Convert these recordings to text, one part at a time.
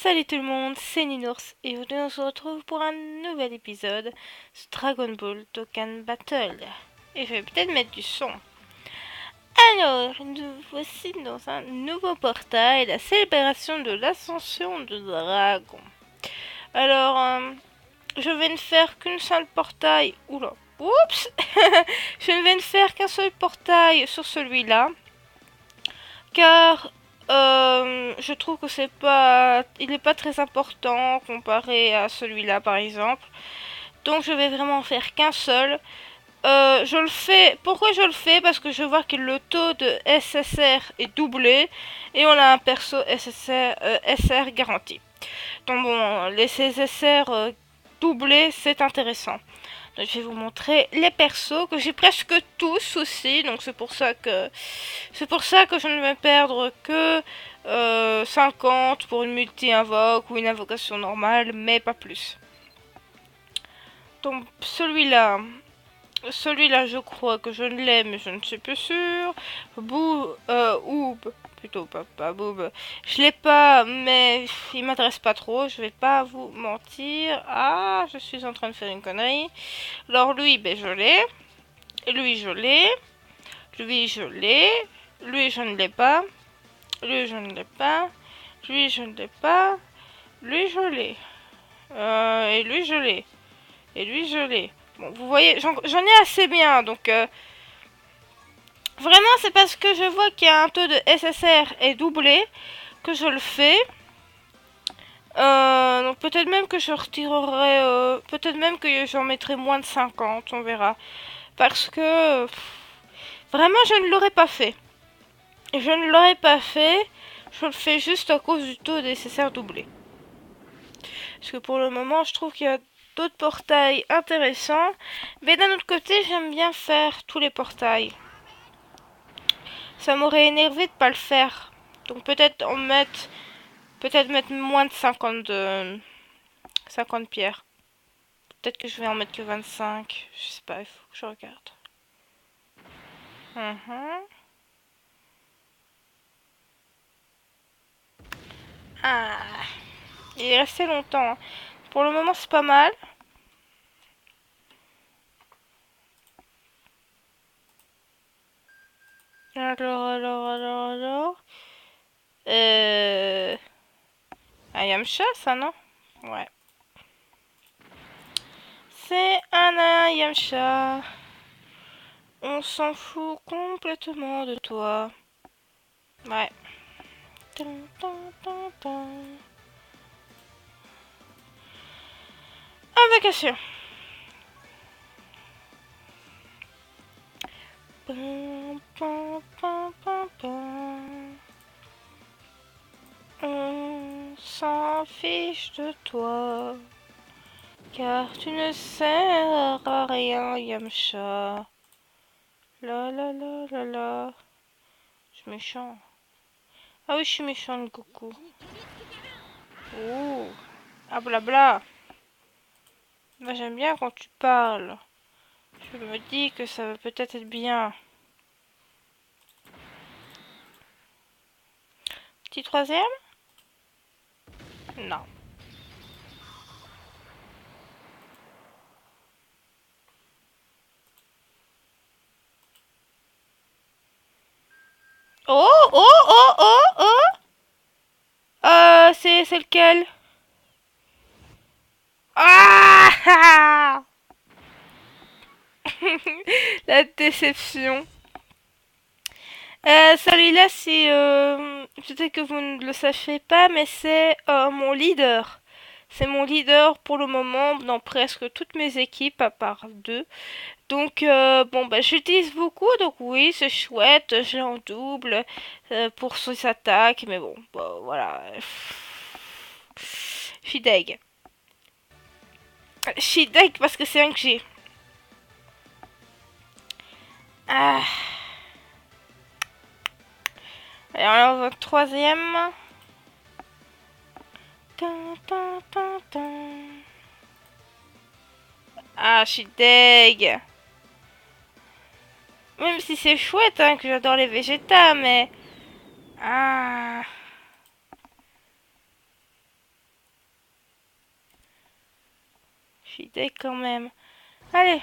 Salut tout le monde, c'est Ninours et aujourd'hui on se retrouve pour un nouvel épisode de Dragon Ball Dokkan Battle. Et je vais peut-être mettre du son. Alors, nous voici dans un nouveau portail, la célébration de l'ascension de Dragon. Alors, je vais ne faire qu'une seule portail. Oula, oups. Je ne vais ne faire qu'un seul portail sur celui-là. Car je trouve que il n'est pas très important comparé à celui-là par exemple. Donc je vais vraiment en faire qu'un seul. Je le fais. Pourquoi je le fais? Parce que je vois que le taux de SSR est doublé et on a un perso SR garanti. Donc bon, les SSR doublés, c'est intéressant. Donc, je vais vous montrer les persos que j'ai presque tous aussi, donc c'est pour ça que je ne vais perdre que 50 pour une multi-invoque ou une invocation normale, mais pas plus. Donc celui-là je crois que je l'ai, mais je ne suis plus sûre. Plutôt pas Boob. Je l'ai pas, mais il m'intéresse pas trop, je vais pas vous mentir. Ah, je suis en train de faire une connerie. Alors lui, ben je l'ai. Lui, je l'ai. Lui, je l'ai. Lui, je ne l'ai pas. Lui, je ne l'ai pas. Lui, je ne l'ai pas. Lui, je l'ai. Et lui, je l'ai. Et lui, je l'ai. Bon, vous voyez, j'en ai assez bien, donc... vraiment, c'est parce que je vois qu'il y a un taux de SSR est doublé que je le fais. Donc peut-être même que je retirerai... peut-être même que j'en mettrai moins de 50, on verra. Parce que... vraiment, je ne l'aurais pas fait. Je ne l'aurais pas fait. Je le fais juste à cause du taux nécessaire doublé. Parce que pour le moment, je trouve qu'il y a d'autres portails intéressants. Mais d'un autre côté, j'aime bien faire tous les portails. Ça m'aurait énervé de pas le faire. Donc peut-être mettre moins de 50 pierres. Peut-être que je vais en mettre que 25. Je sais pas, il faut que je regarde. Ah, il est resté longtemps, hein. Pour le moment, c'est pas mal. Alors. Un Yamcha, ça, non? Ouais. C'est un Yamcha. On s'en fout complètement de toi. Ouais. Invocation. On s'en fiche de toi, car tu ne sers à rien, Yamcha. La la la la la. Je suis méchant. Ah oui, je suis méchante, Goku. Oh. Ah blabla. Moi j'aime bien quand tu parles. Je me dis que ça va peut-être être bien. Petit troisième? Non. Oh, oh, oh, oh, oh. C'est lequel? Ah! La déception. Celui-là, c'est... peut-être que vous ne le savez pas, mais c'est mon leader. C'est mon leader pour le moment dans presque toutes mes équipes, à part deux. Donc, bon, bah, j'utilise beaucoup, donc oui, c'est chouette, je l'ai en double pour ses attaques, mais bon, bah, voilà. Je suis deg. Je suis deg parce que c'est un que j'ai. Ah. Alors, votre troisième. Ah, je suis deg. Même si c'est chouette, hein, que j'adore les végétas, mais... Ah... Fidèle quand même. Allez.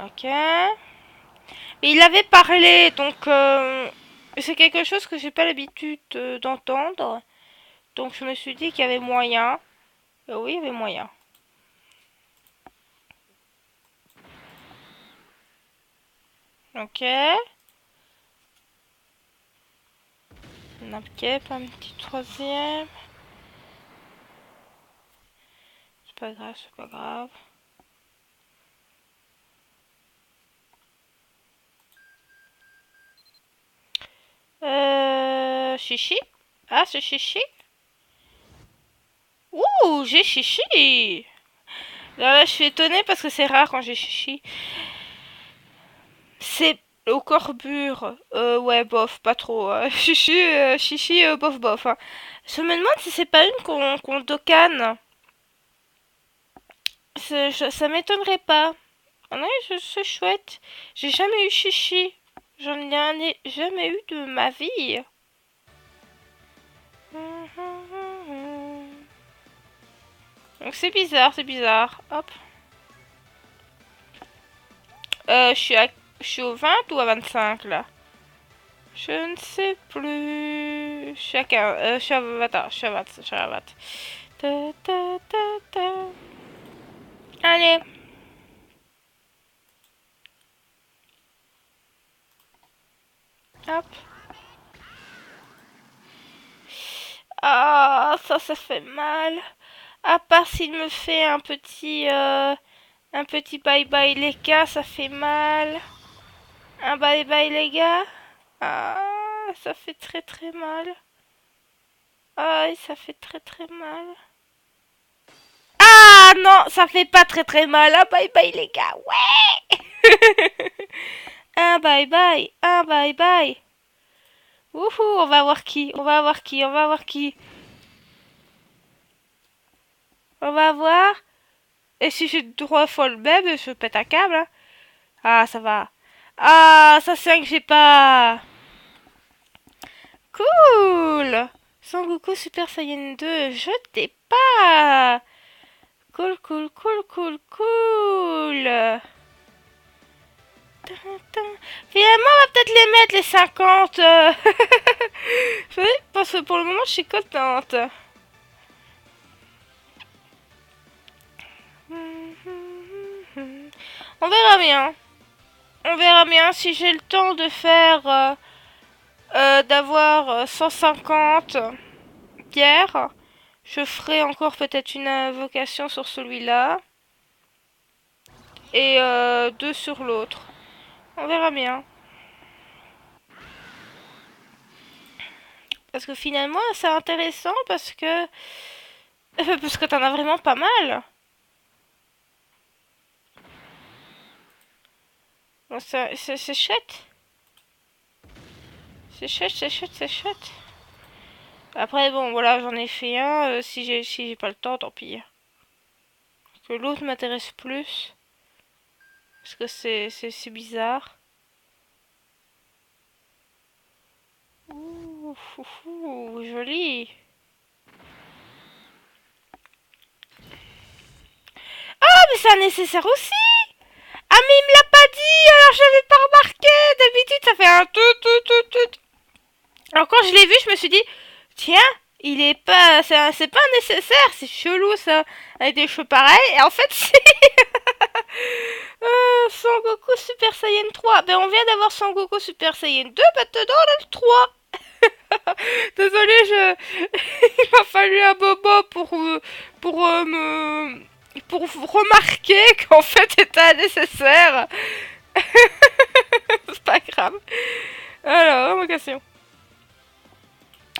Ok. Mais il avait parlé, donc c'est quelque chose que j'ai pas l'habitude d'entendre. Donc je me suis dit qu'il y avait moyen. Oui, il y avait moyen. Ok. Ok, pas un petit troisième. C'est pas grave, c'est pas grave. Chichi. Ah, c'est Chichi. Ouh, j'ai Chichi. Là, je suis étonnée parce que c'est rare quand j'ai Chichi. C'est au corbure. Ouais, bof, pas trop. Chichi, Chichi, bof, bof. Hein. Je me demande si c'est pas une qu'on docane. Ça m'étonnerait pas. Ah non, c'est chouette. J'ai jamais eu Chichi. J'en ai jamais eu de ma vie. Donc c'est bizarre, c'est bizarre. Hop. Je suis au 20 ou à 25 là? Je ne sais plus. Chacun. Je suis à 20. Attends, je suis à 20. Je suis à 20. Ta, ta, ta, ta. Allez. Hop. Ah, ça fait mal. À part s'il me fait un petit bye bye les gars, ça fait mal. Un bye bye les gars. Ah, ça fait très très mal. Ah, ça fait très très mal. Ah non, ça fait pas très très mal. Un bye bye les gars, ouais. Un bye bye, un bye bye. Wouhou, on va voir qui, on va voir qui, on va voir qui. On va voir. Et si j'ai 3 fois le même, je pète un câble. Hein. Ah, ça va. Ah, ça c'est un que j'ai pas. Cool. Sangoku Super Saiyan 2, je t'ai pas. Cool, cool, cool, cool, cool. Finalement, on va peut-être les mettre, les 50. Oui, parce que pour le moment, je suis contente. On verra bien. On verra bien si j'ai le temps de faire... d'avoir 150 pierres. Je ferai encore peut-être une invocation sur celui-là. Et 2 sur l'autre. On verra bien. Parce que finalement, c'est intéressant parce que... parce que t'en as vraiment pas mal. Bon, c'est chouette. C'est chouette, c'est chouette, c'est chouette. Après, bon, voilà, j'en ai fait un. Si j'ai pas le temps, tant pis. Parce que l'autre m'intéresse plus. Parce que c'est bizarre. Ouh, joli. Ah, mais c'est un nécessaire aussi. Ah, mais il me l'a pas dit, alors j'avais pas remarqué. D'habitude, ça fait un tout. Alors quand je l'ai vu, je me suis dit, tiens, il est pas, c'est pas un nécessaire, c'est chelou ça, avec des cheveux pareils. Et en fait, c'est Son Goku Super Saiyan 3. Ben on vient d'avoir Son Goku Super Saiyan 2, maintenant on a le 3. Désolé, il m'a fallu un bobo pour remarquer qu'en fait c'était nécessaire. C'est pas grave. Alors, invocation.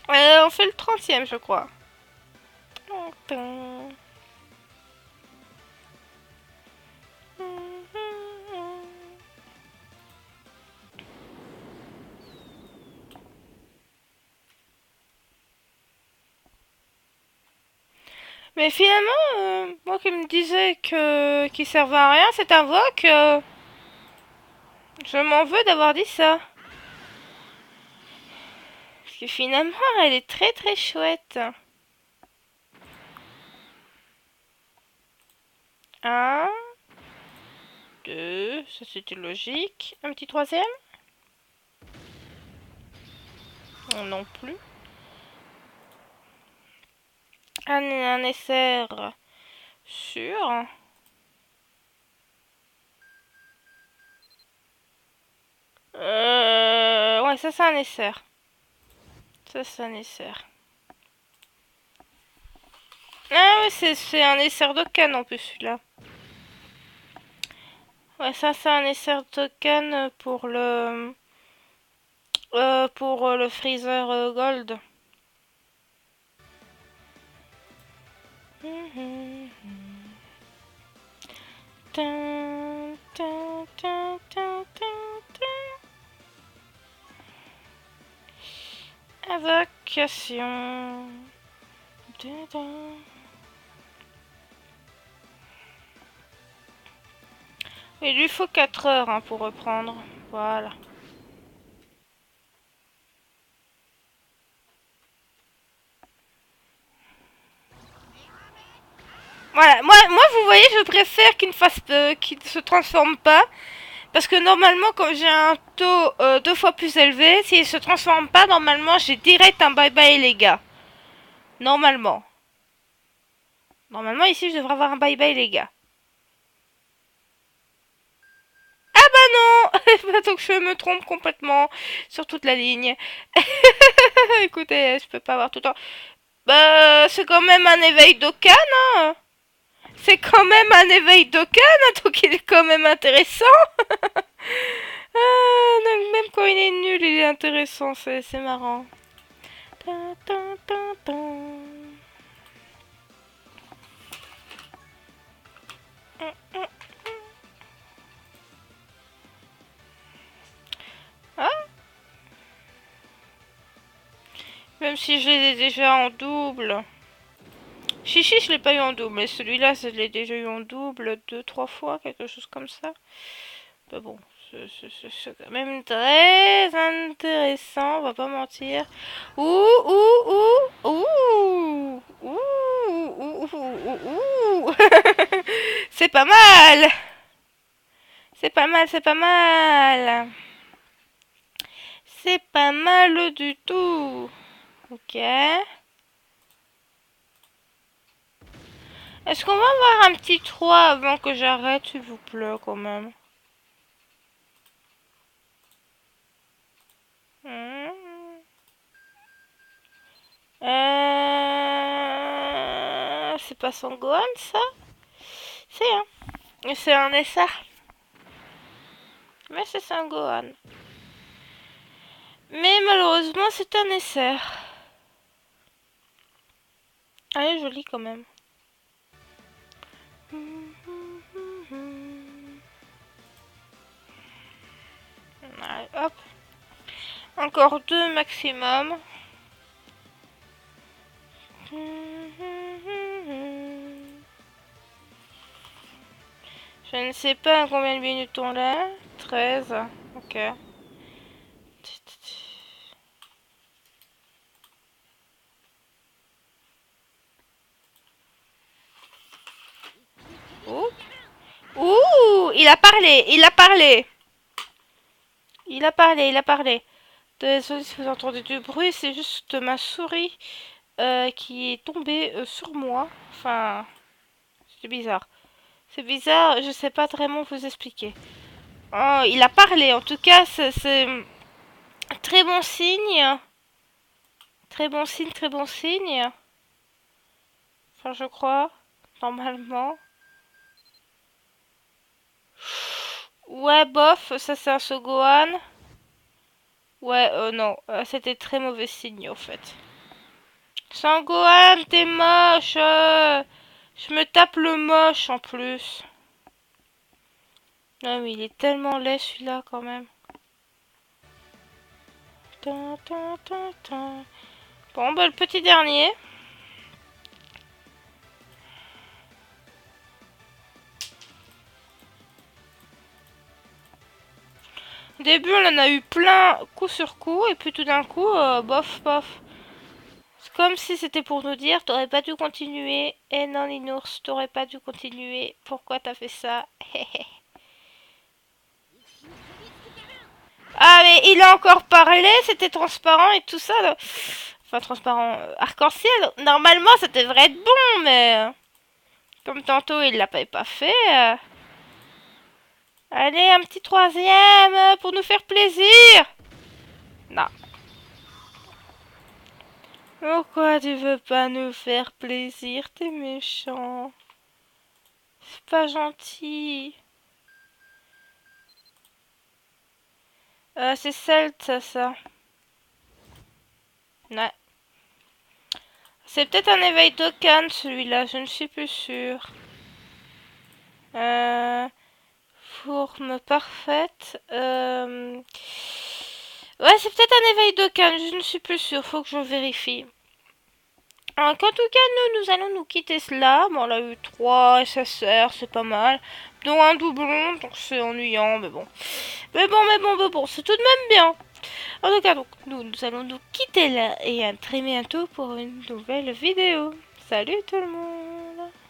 On fait le 30e, je crois. Mais finalement, moi qui me disais que qu'il servait à rien, cette invoque, je m'en veux d'avoir dit ça. Parce que finalement, elle est très très chouette. Un, deux, ça c'était logique. Un petit troisième? Non plus. Un nécessaire sûr. Ouais, ça c'est un nécessaire. Ça c'est un nécessaire. Ah ouais, c'est un nécessaire de canne en plus celui-là. Ouais, ça c'est un nécessaire de canne pour le freezer gold. Tin, tin, tin, tin, tin, tin. Invocation. Il lui faut 4 heures hein, pour reprendre. Voilà. Voilà, moi vous voyez, je préfère qu'il ne se transforme pas. Parce que normalement, quand j'ai un taux 2 fois plus élevé, s'il se transforme pas, normalement, j'ai direct un bye-bye les gars. Normalement. Normalement, ici, je devrais avoir un bye-bye les gars. Ah bah non. Donc je me trompe complètement sur toute la ligne. Écoutez, je peux pas avoir tout le temps. Bah, c'est quand même un éveil d'Okan, hein. C'est quand même un éveil d'Okan, hein, donc il est quand même intéressant. Ah, donc même quand il est nul, il est intéressant, c'est marrant. Ta, ta, ta, ta. Ah, même si je l'ai déjà en double. Chichi, je l'ai pas eu en double, mais celui-là, je l'ai déjà eu en double 2-3 fois, quelque chose comme ça. Mais bon, c'est quand même très intéressant, on va pas mentir. Ouh, ouh, ouh, ouh, ouh, ouh, ouh, ouh. C'est pas mal. C'est pas mal, c'est pas mal. C'est pas mal du tout. Ok. Est-ce qu'on va avoir un petit 3 avant que j'arrête, s'il vous plaît, quand même? C'est pas son Gohan, ça? C'est hein. C'est un SR. Mais c'est un Gohan. Mais malheureusement, c'est un SR. Elle est jolie quand même. Allez, hop. Encore 2 maximum. Je ne sais pas combien de minutes on l'a. 13. Ok. Ouh. Ouh, il a parlé, il a parlé. Il a parlé, il a parlé. Désolé si vous entendez du bruit, c'est juste ma souris qui est tombée sur moi. Enfin, c'est bizarre. C'est bizarre, je sais pas vraiment vous expliquer. Oh, il a parlé, en tout cas, c'est très bon signe. Très bon signe, très bon signe. Enfin, je crois, normalement. Ouais, bof, ça c'est un Sogohan. Ouais, non, c'était très mauvais signe, en fait. Sangohan, t'es moche. Je me tape le moche en plus. Non mais il est tellement laid celui-là quand même. Tin, tin, tin, tin. Bon bah le petit dernier. Au début on en a eu plein coup sur coup et puis tout d'un coup bof bof. comme si c'était pour nous dire, t'aurais pas dû continuer. Eh non, Linours, t'aurais pas dû continuer. Pourquoi t'as fait ça? Ah, mais il a encore parlé, c'était transparent et tout ça, là. Enfin, transparent, arc-en-ciel. Normalement, ça devrait être bon, mais... Comme tantôt, il l'a pas fait. Allez, un petit troisième pour nous faire plaisir. Non. Pourquoi tu veux pas nous faire plaisir? T'es méchant. C'est pas gentil. C'est Celt, ça. Ouais. C'est peut-être un éveil d'Okan, celui-là, je ne suis plus sûre. Forme parfaite. Ouais, c'est peut-être un éveil d'Okan, je ne suis plus sûre, faut que je vérifie. En tout cas, nous allons nous quitter cela. Bon, on a eu 3 SSR, c'est pas mal. Dont un doublon, donc c'est ennuyant, mais bon. Mais bon, c'est tout de même bien. En tout cas, donc, nous allons nous quitter là et à très bientôt pour une nouvelle vidéo. Salut tout le monde!